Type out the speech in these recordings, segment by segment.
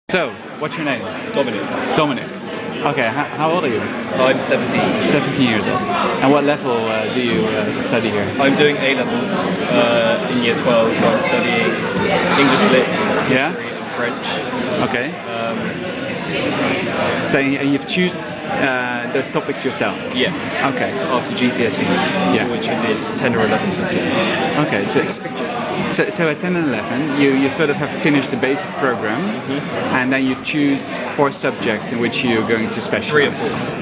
So, what's your name? Dominic. Dominic. Okay, how old are you? I'm 17. 17 years old. And what level do you study here? I'm doing A-levels in year 12, so I'm studying English Lit, history and French. Okay. So you've chosen those topics yourself? Yes. Okay. After GCSE, for which I did 10 or 11 subjects. Okay, so at 10 and 11 you sort of have finished the basic program, and then you choose 4 subjects in which you're going to specialize.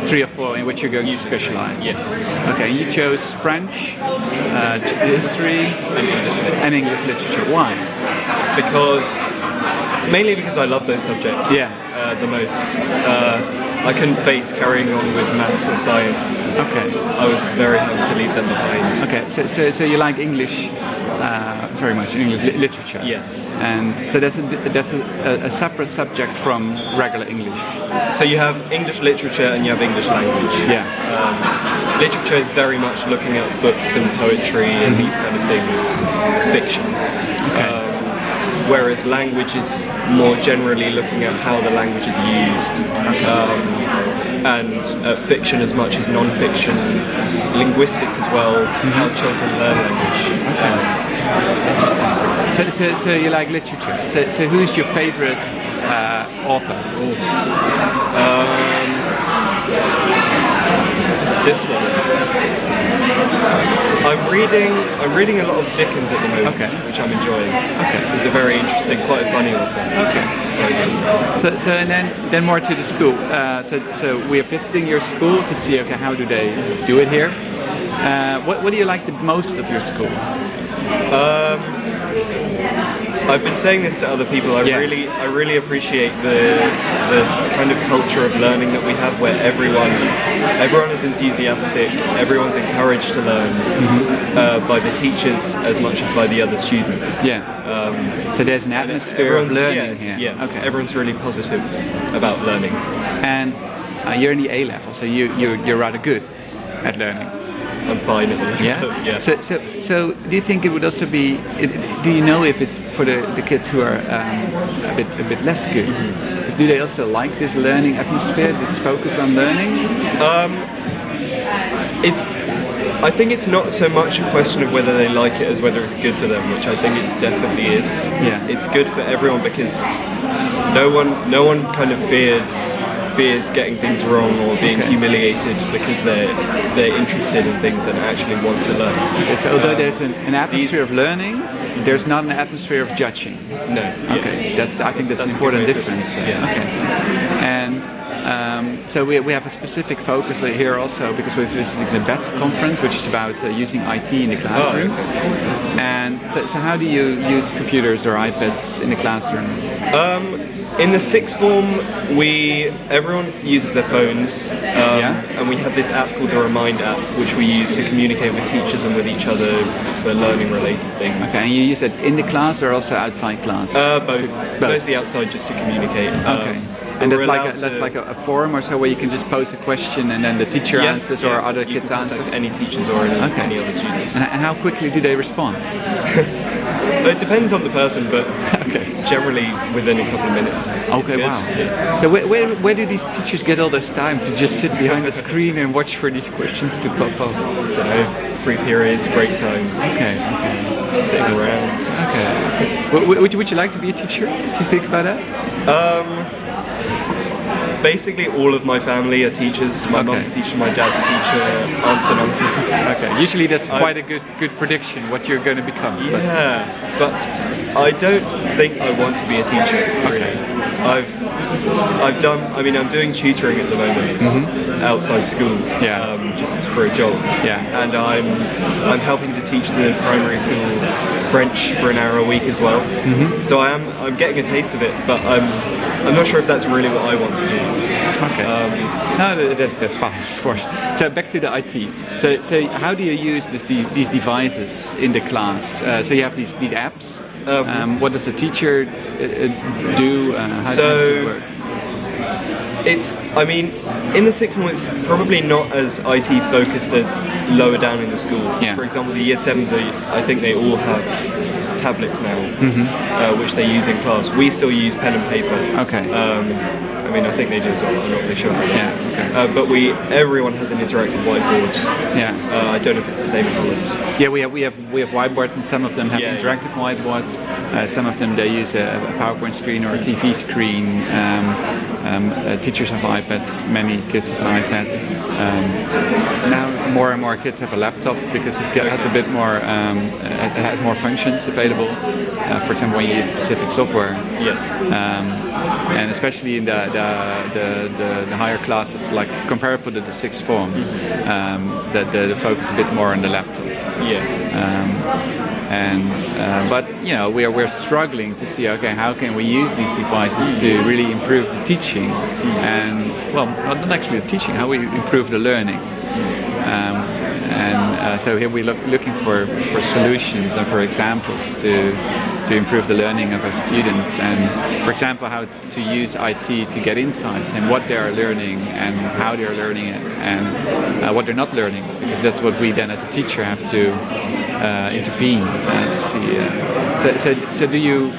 3 or 4 in which you're going to specialize. Yes. Okay, you chose French, history and English literature. Why? Mainly because I love those subjects the most. I couldn't face carrying on with maths or science. Okay. I was very happy to leave them behind. Okay, so you like English very much, English literature? Yes. And so that's a separate subject from regular English? So you have English literature and you have English language. Yeah. Literature is very much looking at books and poetry and these kind of things, fiction. Okay. Whereas language is more generally looking at how the language is used, and fiction as much as non-fiction, linguistics as well, how children learn language. Interesting. So you like literature. So who's your favorite author? It's difficult. I'm reading a lot of Dickens at the moment, which I'm enjoying. Okay. He's a very interesting, quite a funny author. Okay. So and then more to the school. So we are visiting your school to see how do they do it here. What do you like the most of your school? I've been saying this to other people. I really appreciate this kind of culture of learning that we have, where everyone is enthusiastic. Everyone's encouraged to learn by the teachers as much as by the other students. Yeah. So there's an atmosphere of learning here. Yeah. Okay. Everyone's really positive about learning. And you're in the A level, so you're rather good at learning. I'm fine at the Yeah. Yeah. So do you think it would also be? Do you know if it's for the kids who are a bit less good? Do they also like this learning atmosphere, this focus on learning? I think it's not so much a question of whether they like it as whether it's good for them, which I think it definitely is. Yeah. It's good for everyone because no one kind of fears getting things wrong or being humiliated because they're interested in things and actually want to learn. So although there's an atmosphere of learning, there's not an atmosphere of judging. No. Okay. I think that's an important difference. Yes. Okay. And so we have a specific focus here also because we're visiting the BET conference, which is about using IT in the classroom. And so how do you use computers or iPads in the classroom? In the sixth form, everyone uses their phones, and we have this app called the Remind app, which we use to communicate with teachers and with each other for learning-related things. Okay, and you use it in the class or also outside class? Both. Mostly outside, just to communicate. Okay. And that's like a forum or so where you can just post a question and then the teacher answers or other kids answer? Any teachers or any other students. And how quickly do they respond? It depends on the person, but generally within a couple of minutes. Okay, wow. Yeah. So where do these teachers get all this time to just sit behind a screen and watch for these questions to pop up? I don't know, free periods, break times. Okay. Sitting around. Okay. Would you like to be a teacher if you think about that? Basically, all of my family are teachers. My mom's a teacher, my dad's a teacher, aunts and uncles. Okay. Usually, that's quite a good prediction what you're going to become. Yeah, but I don't think I want to be a teacher. Really, I'm doing tutoring at the moment outside school. Just for a job. Yeah. And I'm helping to teach the primary school French for an hour a week as well. So I'm getting a taste of it, but I'm not sure if that's really what I want to do. Okay. No, that's fine, of course. So back to the IT. So how do you use these devices in the class? So you have these apps. What does the teacher do? How does it work? In the sixth form, it's probably not as IT focused as lower down in the school. Yeah. For example, the year 7s, I think they all have tablets now, which they use in class. We still use pen and paper. Okay. I mean, I think they do as well. I'm not really sure. Yeah. Okay. But everyone has an interactive whiteboard. Yeah. I don't know if it's the same in Holland. Yeah, we have whiteboards, and some of them have Yeah, yeah. interactive whiteboards. Some of them they use a PowerPoint screen or a TV screen. Teachers have iPads. Many kids have an iPad. Now more and more kids have a laptop because it has a bit more, it has more functions available. For example, when you use specific software. Yes. And especially in the higher classes, like comparable to the sixth form, the focus a bit more on the laptop. Yeah. But you know, we're struggling to see, okay, how can we use these devices to really improve the teaching, and well, not actually the teaching, how we improve the learning. So here we're looking for solutions and for examples to improve the learning of our students, and for example how to use IT to get insights in what they are learning and how they are learning it, and what they're not learning, because that's what we then as a teacher have to intervene to see. So do you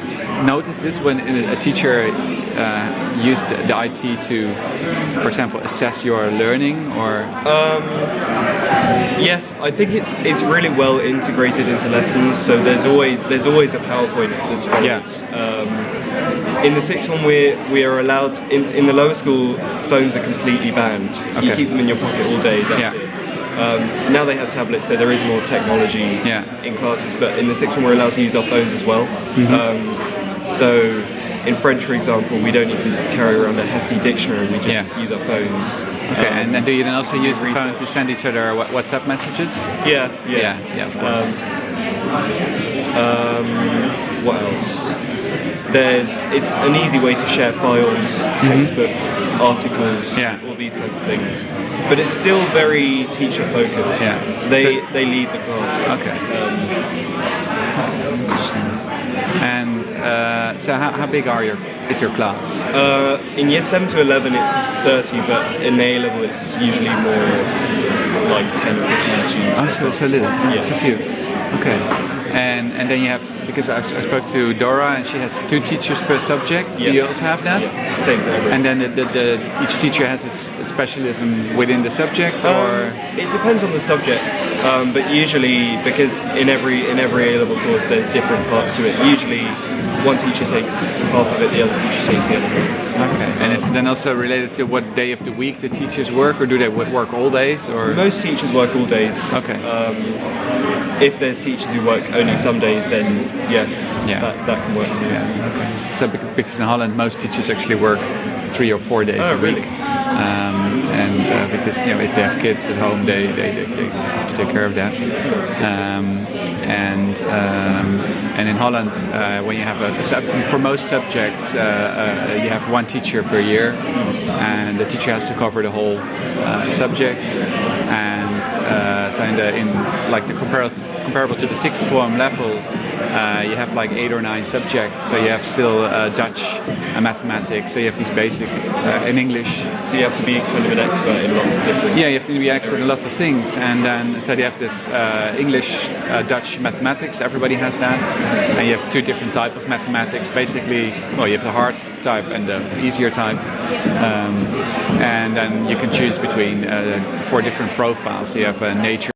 notice this when a teacher used the IT to, for example, assess your learning, or? Yes, I think it's really well integrated into lessons. So there's always a PowerPoint that's followed. Yeah. In the sixth one, we are allowed in the lower school. Phones are completely banned. Okay. You keep them in your pocket all day. That's it. Now they have tablets, so there is more technology in classes. But in the sixth one, we're allowed to use our phones as well. So in French, for example, we don't need to carry around a hefty dictionary. We just use our phones. Okay, and then do you then also use the phone to send each other WhatsApp messages? Yeah, of course. What else? It's an easy way to share files, textbooks, articles, all these kinds of things. But it's still very teacher focused. Yeah. They lead the class. Okay. Interesting. And so how big is your class? In year 7 to 11 it's 30, but in A level it's usually more like 10 or 15 students. Oh, so little. Yes. So few. Okay. And then you have, because I spoke to Dora and she has 2 teachers per subject. Do you also have that? Yeah. Same for everyone. And then each teacher has a specialism within the subject, or? It depends on the subject, but usually, because in every A-level course there's different parts to it, usually one teacher takes half of it, the other teacher takes the other half. Okay, and is it then also related to what day of the week the teachers work, or do they work all days? Or? Most teachers work all days. Okay. If there's teachers who work only some days, then that can work too. Yeah. Okay. So because in Holland most teachers actually work 3 or 4 days a week. Really? And because if they have kids at home, they have to take care of that. And in Holland, when you have for most subjects, you have 1 teacher per year, and the teacher has to cover the whole subject. And so in like the comparable to the sixth form level, you have like 8 or 9 subjects. So you have still Dutch and mathematics. So you have these basic in English. So you have to be kind of an expert in lots of different. Yeah, you have to be an expert in lots of things. And then so you have this English, Dutch, mathematics. Everybody has that. And you have 2 different types of mathematics. Basically, well, you have the hard type and the easier type. And then you can choose between 4 different profiles. So you have nature.